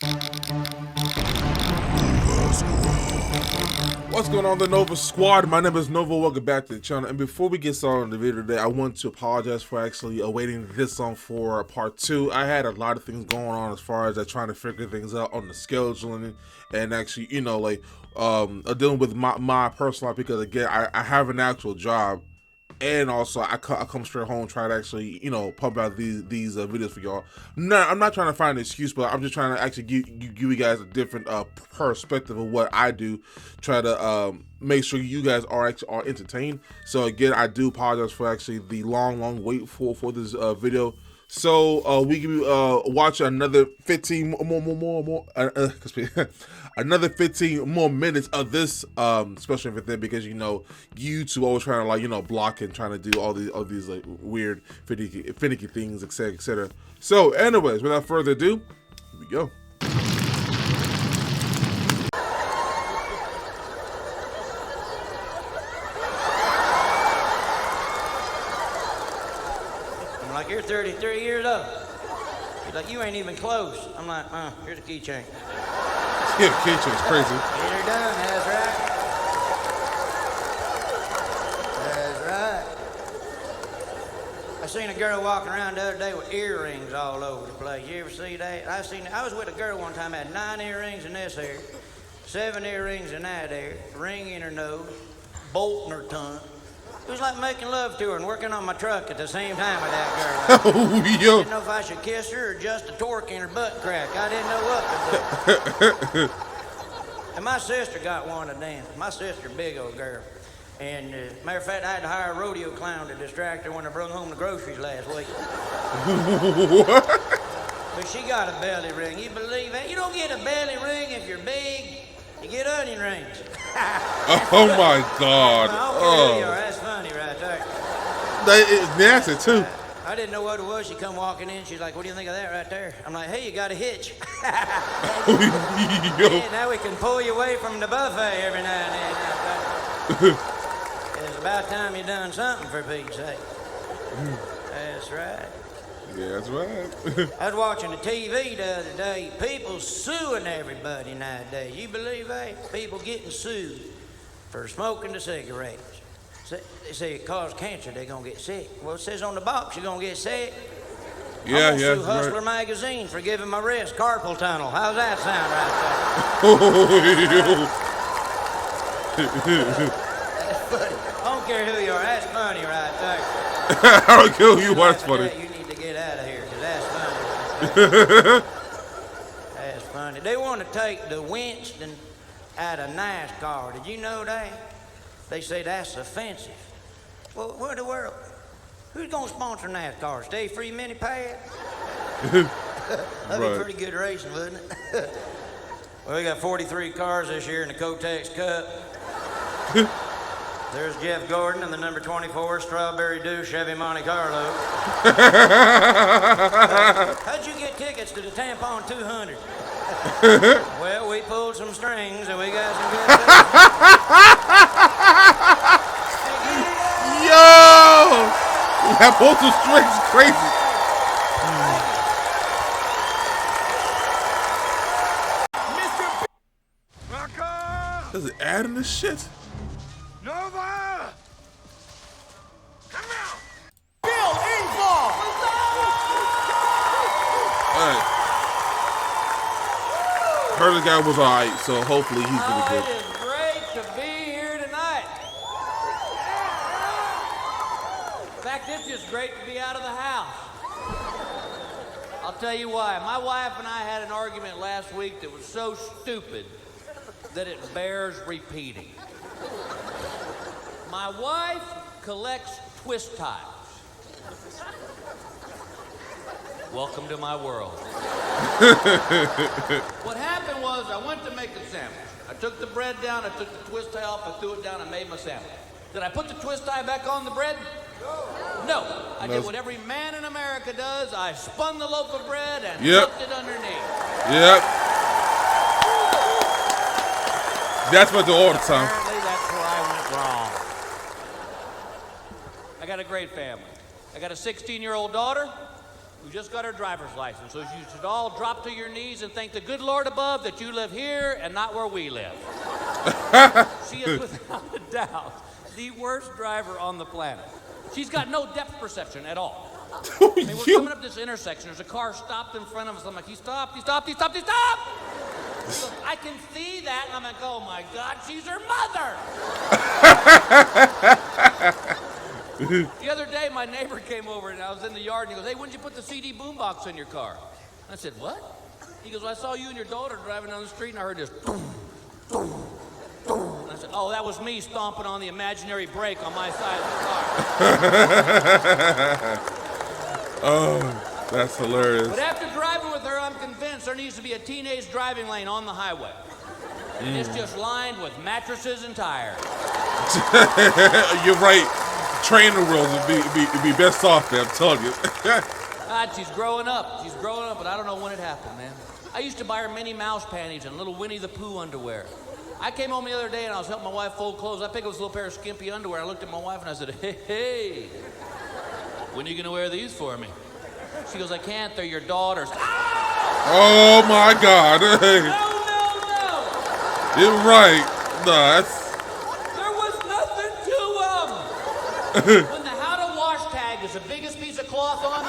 What's going on, the Nova Squad? My name is Nova. Welcome back to the channel. And before we get started on the video today, I want to apologize for actually awaiting this song for part 2. I had a lot of things going on as far as trying to figure things out on the scheduling and actually, dealing with my personal life, because again, I have an actual job. And also, I come straight home, try to actually, pump out these videos for y'all. No, I'm not trying to find an excuse, but I'm just trying to actually give you guys a different perspective of what I do. Try to make sure you guys are entertained. So again, I do apologize for actually the long wait for this video. So we can watch another 15 another 15 more minutes of this special event thing, because YouTube always trying to block and trying to do all these like weird finicky things, etc. So anyways, without further ado, here we go. Like, you're 33 years old. He's like, you ain't even close. I'm like, here's a keychain. Yeah, the keychain's crazy. Get her done, that's right. That's right. I seen a girl walking around the other day with earrings all over the place. You ever see that? I was with a girl one time, had 9 earrings in this hair, 7 earrings in that hair, ring in her nose, bolt in her tongue. It was like making love to her and working on my truck at the same time with that girl. Oh, yo. I didn't know if I should kiss her or just a torque in her butt crack. I didn't know what to do. And my sister got one of them. My sister, big old girl. And matter of fact, I had to hire a rodeo clown to distract her when I brought home the groceries last week. What? But she got a belly ring. You believe that? You don't get a belly ring if you're big. You get onion rings. Oh my God. Oh, that's funny right there. That is nasty too. I didn't know what it was. She come walking in. She's like, what do you think of that right there? I'm like, hey, you got a hitch. Yeah, now we can pull you away from the buffet every now and then. It's about time you done something, for Pete's sake. That's right. Yeah, that's right. I was watching the TV the other day. People suing everybody nowadays. You believe that? People getting sued for smoking the cigarettes. They say it causes cancer, they're going to get sick. Well, it says on the box you're going to get sick. Yeah, I'm yeah. sue Hustler magazine for giving my wrist carpal tunnel. How's that sound right there? That's funny. I don't care who you are. That's funny right there. I don't care who you are. That's funny. You need to get out of here, because that's funny right there. That's funny. They want to take the Winston out of NASCAR. Did you know that? They say that's offensive. Well, what in the world? Who's going to sponsor NASCAR? Stay free mini pad? That'd be pretty good racing, wouldn't it? Well, we got 43 cars this year in the Kotex Cup. There's Jeff Gordon in the number 24 Strawberry Dew Chevy Monte Carlo. How'd you get tickets to the Tampon 200? Well, we pulled some strings and we got some good tickets. Yo! That pulled some strings crazy. Does it add in this shit? Nova! Come out! Bill Engvall! Alright. Heard the guy was alright, so hopefully he's gonna be It good. is great to be here tonight. In fact, it's just great to be out of the house. I'll tell you why. My wife and I had an argument last week that was so stupid that it bears repeating. My wife collects twist ties. Welcome to my world. What happened was I went to make a sandwich. I took the bread down, I took the twist tie off, I threw it down, and made my sandwich. Did I put the twist tie back on the bread? No. I did what every man in America does. I spun the loaf of bread and tucked it underneath. Yep. That's what I do all the time. Apparently, that's where I went wrong. I got a great family. I got a 16-year-old daughter who just got her driver's license. So you should all drop to your knees and thank the good Lord above that you live here and not where we live. She is without a doubt the worst driver on the planet. She's got no depth perception at all. I mean, we're coming up this intersection. There's a car stopped in front of us. I'm like, he stopped, he stopped, he stopped, he stopped! She goes, I can see that. And I'm like, oh my God, she's her mother! The other day, my neighbor came over and I was in the yard and he goes, hey, when'd you put the CD boombox in your car? I said, what? He goes, well, I saw you and your daughter driving down the street and I heard this boom, boom, boom. And I said, oh, that was me stomping on the imaginary brake on my side of the car. Oh, that's hilarious. But after driving with her, I'm convinced there needs to be a teenage driving lane on the highway. And it's just lined with mattresses and tires. You're right. Trainer world would be best off there, I'm telling you. God, she's growing up. She's growing up, but I don't know when it happened, man. I used to buy her Minnie Mouse panties and little Winnie the Pooh underwear. I came home the other day and I was helping my wife fold clothes. I picked up this little pair of skimpy underwear. I looked at my wife and I said, hey, when are you going to wear these for me? She goes, I can't. They're your daughter's. Ah! Oh, my God. No. You're right. No, that's... There was nothing to them. When the how to wash tag is the biggest piece of cloth on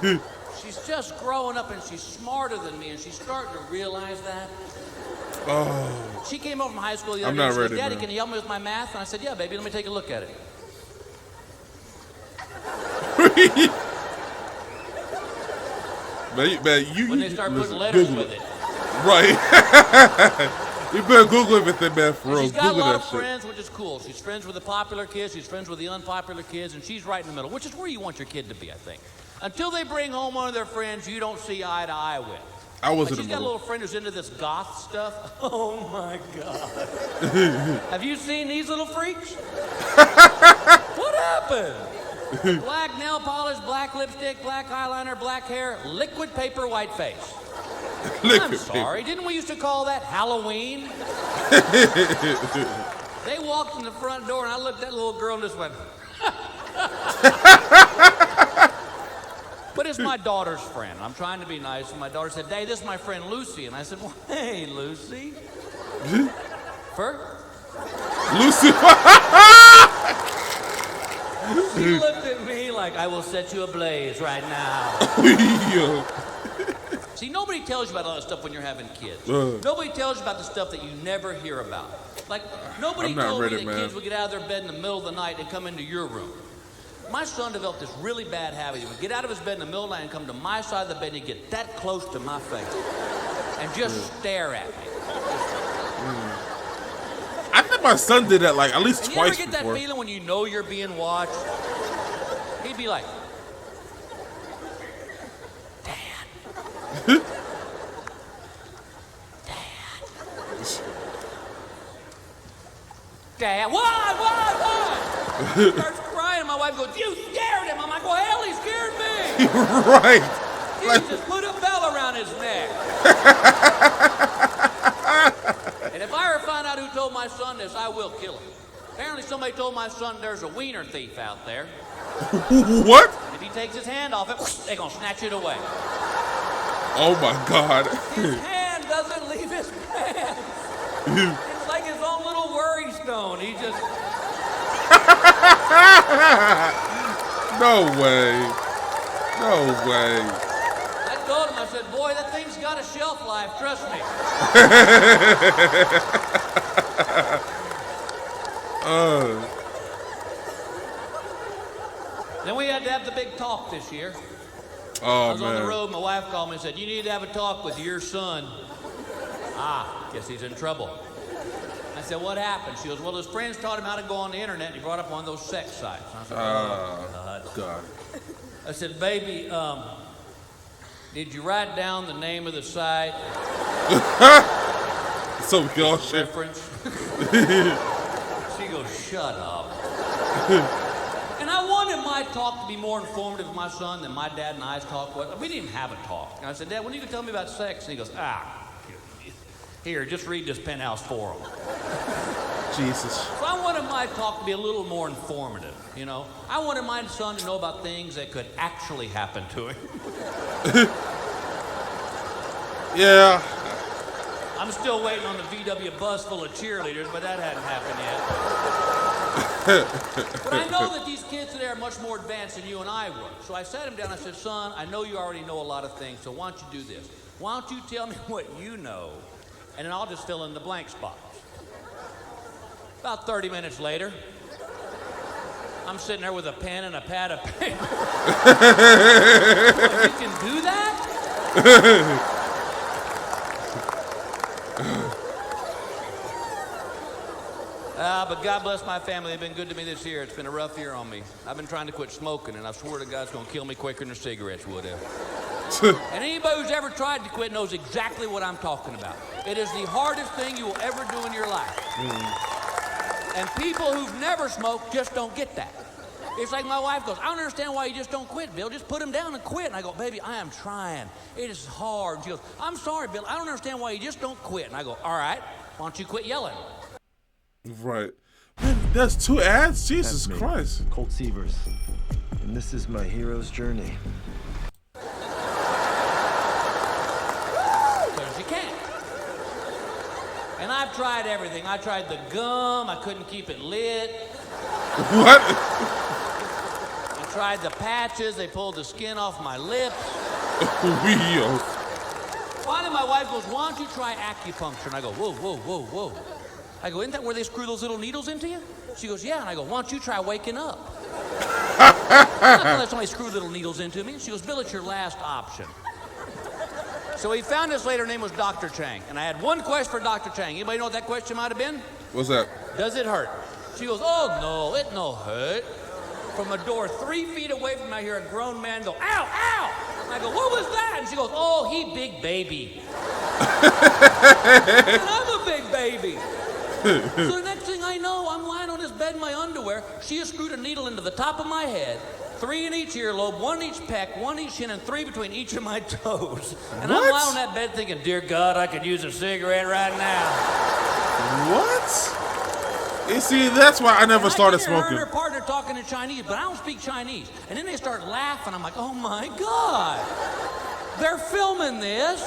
there. She's just growing up and she's smarter than me and she's starting to realize that. Oh. She came over from high school the other I'm day not and she ready, goes, Daddy, man. can you help me with my math? And I said, yeah, baby, let me take a look at it. Man, When they start putting letters with it. Right. You better Google everything, man, for real. She's got Google a lot that of shit. friends, which is cool. She's friends with the popular kids, she's friends with the unpopular kids, and she's right in the middle, which is where you want your kid to be, I think. Until they bring home one of their friends you don't see eye to eye with. I was Like in she's the got a middle. little friend who's into this goth stuff. Oh my God. Have you seen these little freaks? What happened? Black nail polish, black lipstick, black eyeliner, black hair, liquid paper, white face. I'm sorry, didn't we used to call that Halloween? They walked in the front door and I looked at that little girl and just went, but it's my daughter's friend. I'm trying to be nice. And my daughter said, Hey, this is my friend Lucy. And I said, well, hey, Lucy. Fur? Lucy. She looked at me like, I will set you ablaze right now. Yo. See, nobody tells you about all that stuff when you're having kids. Nobody tells you about the stuff that you never hear about. Like, nobody I'm not told me ready, that man. kids would get out of their bed in the middle of the night and come into your room. My son developed this really bad habit. He would get out of his bed in the middle of the night and come to my side of the bed and he'd get that close to my face and just stare at me. I think my son did that like at least And you twice ever get before. that feeling when you know you're being watched? He'd be like, Dad. Dad, what? He starts crying. My wife goes, you scared him. I'm like, well, hell, he scared me. Right. Jesus, put a bell around his neck. And if I ever find out who told my son this, I will kill him. Apparently somebody told my son there's a wiener thief out there. What? If he takes his hand off it, they're going to snatch it away. Oh my God. His hand doesn't leave his pants. It's like his own little worry stone. He just... No way. No way. I told him, I said, boy, that thing's got a shelf life, trust me. Then we had to have the big talk this year. I Oh was on the man. road, my wife called me and said, you need to have a talk with your son. Guess he's in trouble. I said, what happened? She goes, well, his friends taught him how to go on the internet, and he brought up one of those sex sites. I said, oh, God. God. I said, baby, did you write down the name of the site? So we all shit. Reference? She goes, shut up. And I wanted my talk to be more informative with my son than my dad and I's talk was. We didn't even have a talk. And I said, Dad, when are you going to tell me about sex? And he goes, here, just read this Penthouse Forum. Jesus. So I went wanted my talk to be a little more informative, you know. I wanted my son to know about things that could actually happen to him. Yeah. I'm still waiting on the VW bus full of cheerleaders, but that hadn't happened yet. But I know that these kids today are much more advanced than you and I were. So I sat him down, I said, son, I know you already know a lot of things, so why don't you do this? Why don't you tell me what you know, and then I'll just fill in the blank spots. About 30 minutes later, I'm sitting there with a pen and a pad of paper. Well, you can do that? But God bless my family. They've been good to me this year. It's been a rough year on me. I've been trying to quit smoking, and I swear to God it's going to kill me quicker than cigarettes would have. And anybody who's ever tried to quit knows exactly what I'm talking about. It is the hardest thing you will ever do in your life. And people who've never smoked just don't get that. It's like my wife goes, I don't understand why you just don't quit, Bill. Just put him down and quit. And I go, baby, I am trying. It is hard. She goes, I'm sorry, Bill. I don't understand why you just don't quit. And I go, all right, why don't you quit yelling? Right. Man, that's 2 ads? Jesus That's me, Christ. Colt Sievers. And this is my hero's journey. Because you can't. And I've tried everything. I tried the gum. I couldn't keep it lit. What? I tried the patches. They pulled the skin off my lips. Wheel. Finally, my wife goes, why don't you try acupuncture? And I go, whoa, whoa, whoa, whoa. I go, isn't that where they screw those little needles into you? She goes, yeah. And I go, why don't you try waking up? I'm not gonna let somebody screw little needles into me. She goes, Bill, it's your last option. So he found this lady, her name was Dr. Chang. And I had one question for Dr. Chang. Anybody know what that question might have been? What's that? Does it hurt? She goes, oh, no, it no hurt. From a door 3 feet away from me, I hear a grown man go, ow, ow! And I go, what was that? And she goes, oh, he big baby. And I'm a big baby. So the next thing I know, I'm lying on this bed in my underwear. She has screwed a needle into the top of my head, 3 in each earlobe, 1 in each pec, 1 in each shin, and 3 between each of my toes. And What? I'm lying on that bed thinking, dear God, I could use a cigarette right now. What? You see, that's why I never started I can hear her smoking. and her partner talking in Chinese, but I don't speak Chinese. And then they start laughing. I'm like, oh my God, they're filming this.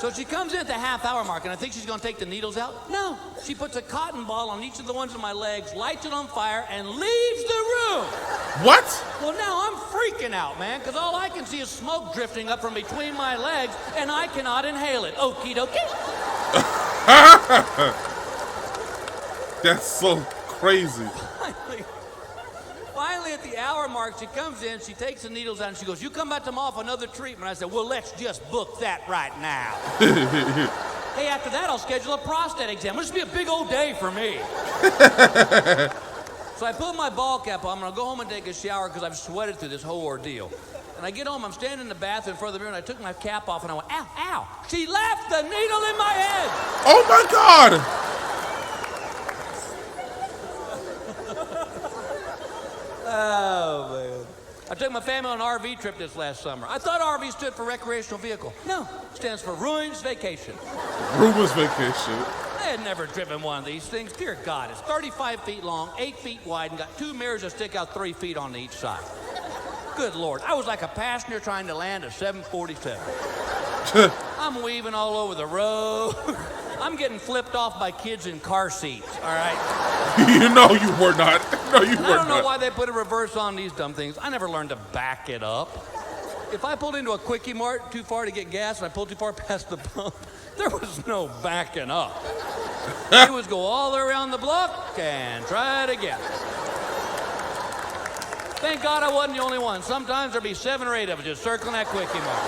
So she comes in at the half-hour mark, and I think she's going to take the needles out. No, she puts a cotton ball on each of the ones on my legs, lights it on fire, and leaves the room. What? Well, now I'm freaking out, man, because all I can see is smoke drifting up from between my legs, and I cannot inhale it. Okie dokie. That's so crazy. Finally, at the hour mark, she comes in, she takes the needles out, and she goes, you come back tomorrow for another treatment. I said, well, let's just book that right now. Hey, after that, I'll schedule a prostate exam. It'll just be a big old day for me. So I put my ball cap on. I'm going to go home and take a shower because I've sweated through this whole ordeal. And I get home, I'm standing in the bathroom in front of the mirror, and I took my cap off, and I went, ow, ow. She left the needle in my head. Oh, my God. Oh, man. I took my family on an RV trip this last summer. I thought RV stood for recreational vehicle. No, it stands for Ruins Vacation. Ruben's vacation. I had never driven one of these things. Dear God, it's 35 feet long, 8 feet wide, and got 2 mirrors that stick out 3 feet on each side. Good Lord, I was like a passenger trying to land a 747. I'm weaving all over the road. I'm getting flipped off by kids in car seats, all right? You know you were not. No, you were not. I don't know why they put a reverse on these dumb things. I never learned to back it up. If I pulled into a Quickie Mart too far to get gas and I pulled too far past the pump, there was no backing up. It was go all the way around the block and try it again. Thank God I wasn't the only one. Sometimes there'd be 7 or 8 of us just circling that Quickie Mart.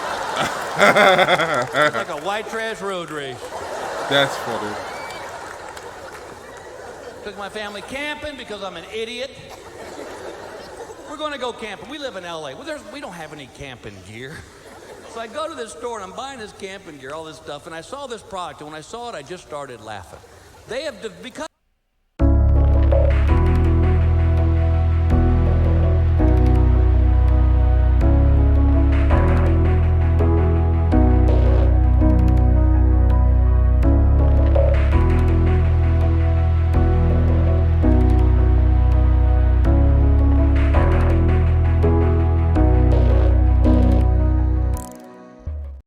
It's like a white trash road race. That's funny. Took my family camping because I'm an idiot. We're going to go camping. We live in LA. Well, we don't have any camping gear. So I go to this store and I'm buying this camping gear, all this stuff, and I saw this product, and when I saw it, I just started laughing. They have, because